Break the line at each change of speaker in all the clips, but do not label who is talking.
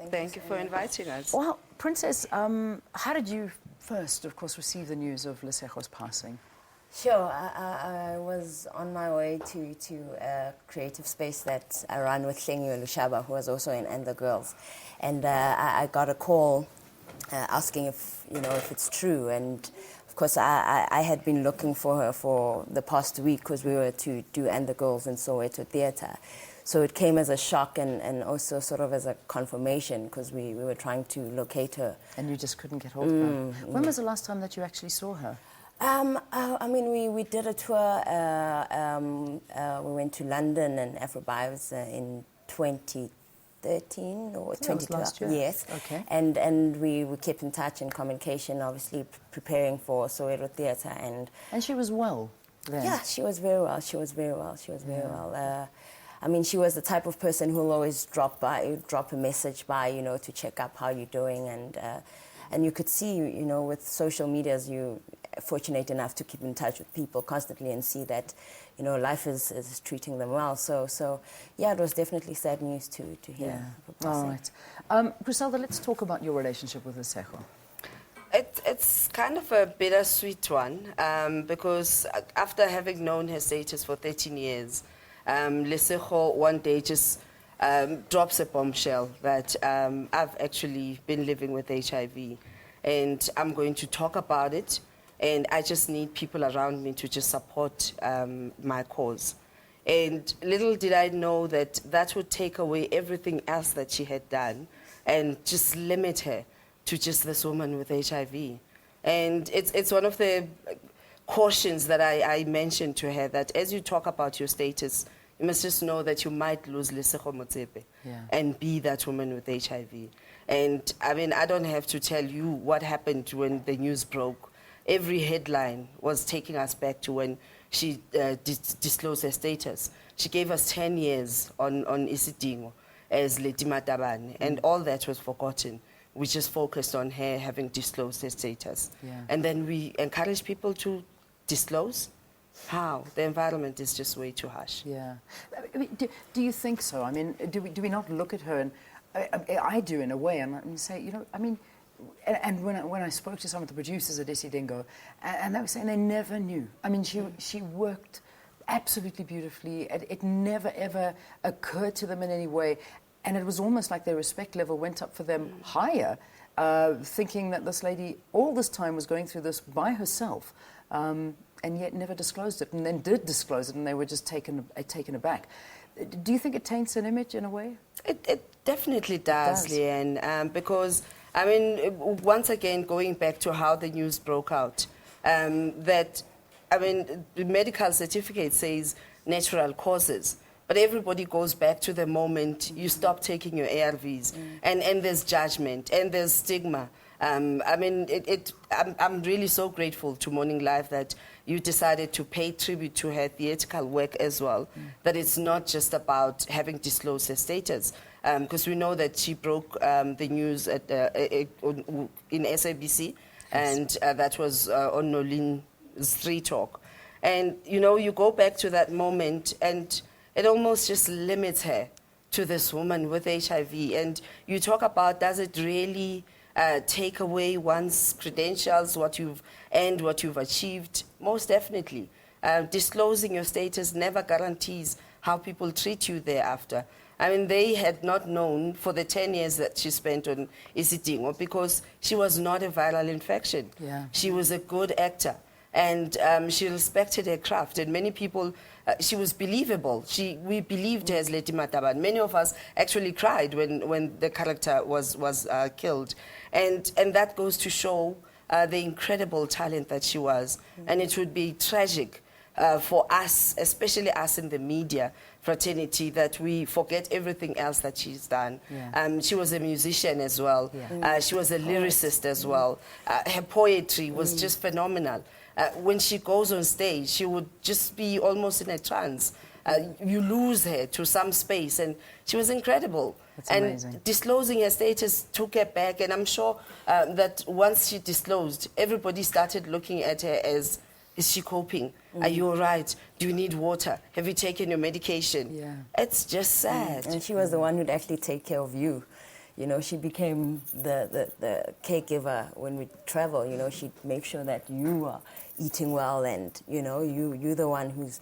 Thank you for inviting us.
Well, Princess, how did you first, of course, receive the news of Lesego's passing?
Sure, I was on my way to a creative space that I run with Hlengiwe Lushaba, who was also in And the Girls. And I got a call asking if it's true. And of course, I had been looking for her for the past week because we were to do And the Girls in Soweto Theatre. So it came as a shock and also sort of as a confirmation because we were trying to locate her.
And you just couldn't get hold of her. When was the last time that you actually saw her?
I mean, we did a tour. We went to London and Afrobives in 2013 or 2012.
Last year.
Yes.
Okay.
And we kept in touch and communication, obviously preparing for Soweto Theatre. And
she was well then?
Yeah, she was very well. She was very well. I mean, she was the type of person who'll always drop a message by, to check up how you're doing. And you could see, with social medias, you're fortunate enough to keep in touch with people constantly and see that, life is treating them well. So yeah, it was definitely sad news to hear.
Yeah. All right. Griselda, let's talk about your relationship with Lesego.
It's kind of a bittersweet one because after having known her status for 13 years, Lesego one day just drops a bombshell that I've actually been living with HIV and I'm going to talk about it, and I just need people around me to just support my cause. And little did I know that that would take away everything else that she had done and just limit her to just this woman with HIV. And it's one of the cautions that I mentioned to her, that as you talk about your status, you must just know that you might lose Lesego Motsepe and be that woman with HIV. And I mean, I don't have to tell you what happened when the news broke. Every headline was taking us back to when she disclosed her status. She gave us 10 years on Isidingo as Lady Matabane, and all that was forgotten. We just focused on her having disclosed her status. Yeah. And then we encourage people to disclose. How? The environment is just way too harsh.
Yeah. I mean, do you think so? I mean, do we not look at her, and I do in a way, and say, I mean, and when I spoke to some of the producers at Isidingo, and they were saying they never knew. I mean, she worked absolutely beautifully. It never, ever occurred to them in any way. And it was almost like their respect level went up for them higher, thinking that this lady all this time was going through this by herself. And yet never disclosed it, and then did disclose it, and they were just taken aback. Do you think it taints an image in a way?
It definitely does, Leanne, because, I mean, once again, going back to how the news broke out, that, I mean, the medical certificate says natural causes, but everybody goes back to the moment you stop taking your ARVs, and there's judgment, and there's stigma. I mean, I'm really so grateful to Morning Live that you decided to pay tribute to her theatrical work as well, that it's not just about having disclosed her status, because we know that she broke the news in SABC, and that was on Nolin's 3 Talk. And, you go back to that moment, and it almost just limits her to this woman with HIV. And you talk about, does it really take away one's credentials, what you've earned, what you've achieved? Most definitely. Disclosing your status never guarantees how people treat you thereafter. I mean, they had not known for the 10 years that she spent on Isidingo because she was not a viral infection. Yeah. She was a good actor, and she respected her craft, and many people, she was believable. We believed her as Lady Mataban. Many of us actually cried when the character was killed. And that goes to show the incredible talent that she was. And it would be tragic for us, especially us in the media fraternity, that we forget everything else that she's done. Yeah. She was a musician as well. Yeah. She was a lyricist as well. Her poetry was just phenomenal. When she goes on stage, she would just be almost in a trance. You lose her to some space, and she was incredible.
That's amazing.
And disclosing her status took her back, and I'm sure that once she disclosed, everybody started looking at her as, is she coping? Are you all right? Do you need water? Have you taken your medication? Yeah. It's just sad.
And she was the one who'd actually take care of you. You know, she became the caregiver when we travel. You know, she'd make sure that you are eating well, and you know, you're the one who's,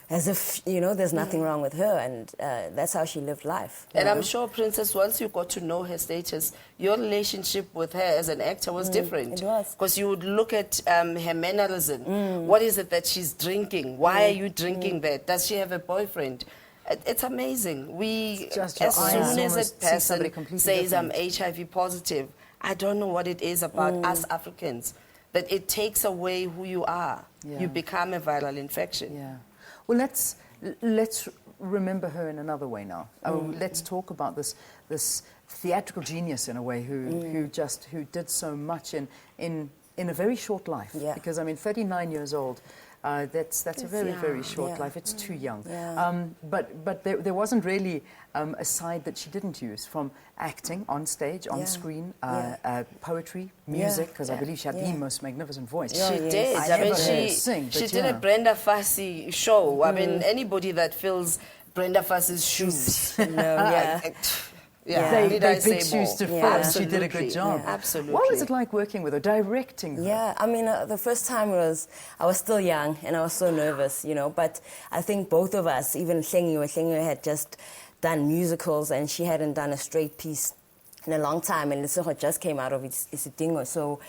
as if, you know, there's nothing wrong with her, and that's how she lived life.
And I'm sure, Princess, once you got to know her status, your relationship with her as an actor was different.
It was.
Because you would look at her mannerism. What is it that she's drinking? Why are you drinking that? Does she have a boyfriend? It's amazing.
It's just
As
your eyes
soon as
almost
a
see somebody
person
completely
says I'm
different.
HIV positive, I don't know what it is about us Africans, that it takes away who you are.
Yeah.
You become a viral infection.
Yeah. Well, let's remember her in another way now. Let's talk about this theatrical genius in a way who did so much in a very short life.
Yeah.
Because I mean, 39 years old. That's a very, very
young.
short
Yeah.
life. It's too young.
Yeah.
But there wasn't really a side that she didn't use, from acting on stage, on
Yeah.
screen,
Yeah.
poetry, music, because I
Yeah.
believe she had the most magnificent voice.
Yeah.
She
yes.
did.
I
I mean,
never heard her
she
sing,
she
but
did
yeah.
a Brenda Fassie show. I mean, anybody that fills Brenda Fassie's shoes.
No, yeah.
Yeah.
They
Need I
big
say
shoes
more?
to fill.
Yeah.
and She did a good
Absolutely.
job.
Yeah. Absolutely.
What was it like working with her, directing her?
Yeah, I mean, the first time I was still young and I was so nervous, you know, but I think both of us, even Lesego had just done musicals and she hadn't done a straight piece in a long time, and Lesego just came out of Isidingo, so,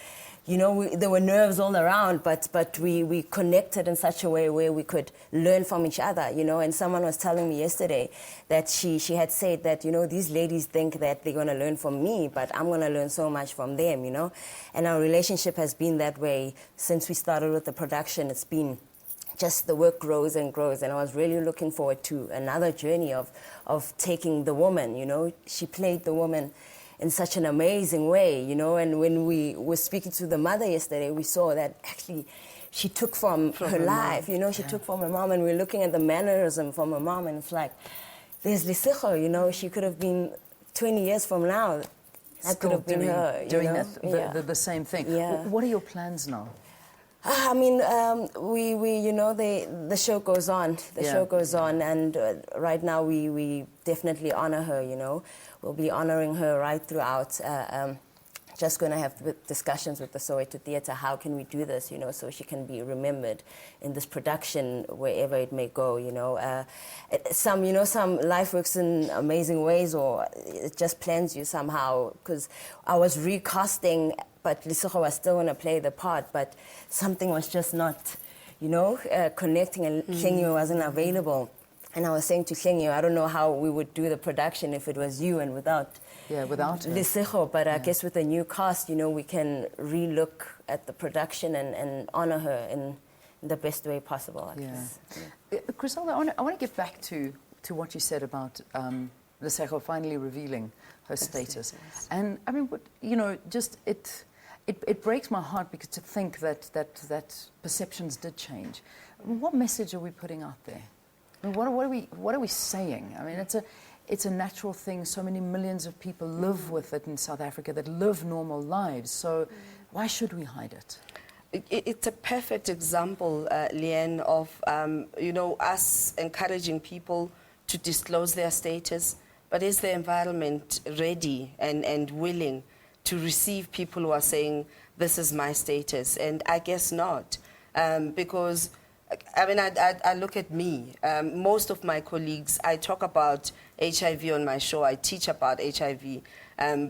you know, there were nerves all around, but we connected in such a way where we could learn from each other, you know. And someone was telling me yesterday that she had said that, you know, these ladies think that they're going to learn from me, but I'm going to learn so much from them, you know. And our relationship has been that way since we started with the production. It's been just the work grows and grows, and I was really looking forward to another journey of taking the woman, you know. She played the woman in such an amazing way, you know, and when we were speaking to the mother yesterday, we saw that actually she took from her life, you know, she took from her mom, and we're looking at the mannerism from her mom, and it's like, there's Lesego, you know, she could have been 20 years from now, that could
Still
have been her, you
doing
know?
the same thing.
Yeah.
What are your plans now?
I mean, we you know, the show goes on. The
Yeah.
show goes on, and right now we definitely honor her, you know. We'll be honoring her right throughout. Just going to have discussions with the Soweto Theatre. How can we do this, you know, so she can be remembered in this production wherever it may go, you know. Some life works in amazing ways, or it just plans you somehow. Because I was recasting, but Lesego was still going to play the part, but something was just not, you know, connecting, and Lesego wasn't available. And I was saying to Lesego, I don't know how we would do the production if it was you and without
Yeah, without her.
Lesego, but I guess with the new cast, you know, we can relook at the production and honor her in the best way possible, I guess.
Griselda, I want to get back to what you said about Lesego finally revealing her status. And I mean, you know, just it breaks my heart because to think that perceptions did change. What message are we putting out there? I mean, what are we saying? I mean, it's a natural thing. So many millions of people live with it in South Africa that live normal lives. So why should we hide it?
It's a perfect example, Leanne, of you know, us encouraging people to disclose their status, but is the environment ready and willing to receive people who are saying, this is my status? And I guess not, because I mean, I look at me. Most of my colleagues, I talk about HIV on my show. I teach about HIV.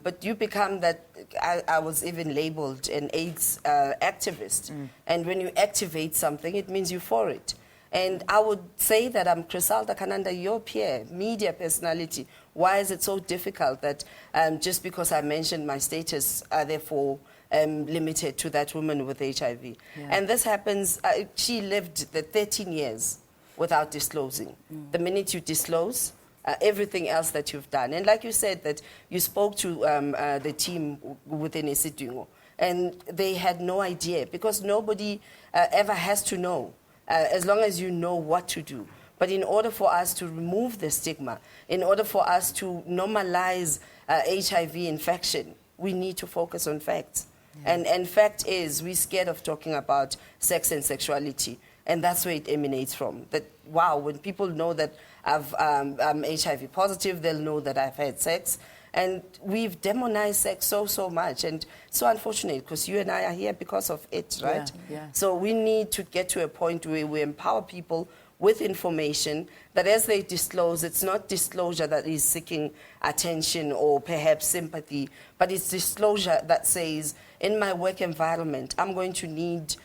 But you become that, I was even labeled an AIDS activist. And when you activate something, it means you're for it. And I would say that I'm Griselda Kananda, your peer, media personality. Why is it so difficult that just because I mentioned my status, therefore limited to that woman with HIV?
Yeah.
And this happens, she lived the 13 years without disclosing. The minute you disclose, everything else that you've done. And like you said, that you spoke to the team within Isidingo, and they had no idea, because nobody ever has to know, as long as you know what to do. But in order for us to remove the stigma, in order for us to normalize HIV infection, we need to focus on facts. Yeah. And fact is, we're scared of talking about sex and sexuality. And that's where it emanates from. That, wow, when people know that I'm HIV positive, they'll know that I've had sex. And we've demonized sex so much, and so unfortunate because you and I are here because of it, right?
Yeah.
So we need to get to a point where we empower people with information that as they disclose, it's not disclosure that is seeking attention or perhaps sympathy, but it's disclosure that says, in my work environment, I'm going to need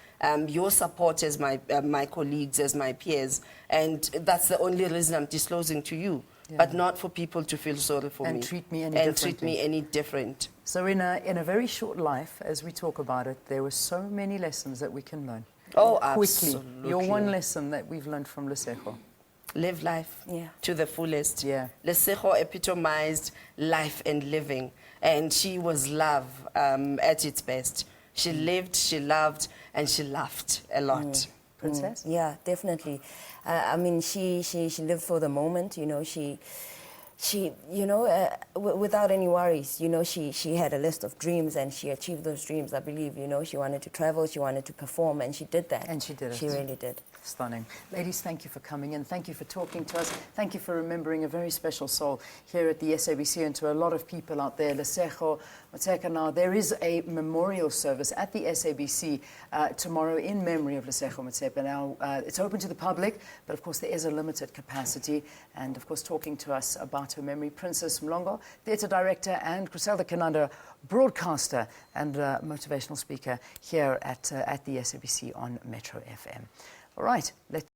your support as my colleagues, as my peers, and that's the only reason I'm disclosing to you.
Yeah.
But not for people to feel sorry for me.
And treat me any
And treat
differently.
me any different.
So in a very short life, as we talk about it, there were so many lessons that we can learn.
Oh,
Quickly,
absolutely.
your one lesson that we've learned from Lesego.
Live life to the fullest.
Yeah.
Lesego epitomized life and living. And she was love at its best. She lived, she loved, and she laughed a lot.
Princess?
Yeah, definitely. I mean, she lived for the moment. You know, she without any worries. You know, she had a list of dreams and she achieved those dreams. I believe. You know, she wanted to travel, she wanted to perform, and she did that.
And she did it.
She really did.
Stunning. Ladies, thank you for coming in. Thank you for talking to us. Thank you for remembering a very special soul here at the SABC, and to a lot of people out there. Lesego Motsepe. Now, there is a memorial service at the SABC tomorrow in memory of Lesego Motsepe. Now, it's open to the public, but of course there is a limited capacity. And of course, talking to us about her memory, Princess Mlongo, theatre director, and Griselda Kananda, broadcaster and motivational speaker here at the SABC on Metro FM. All right, let's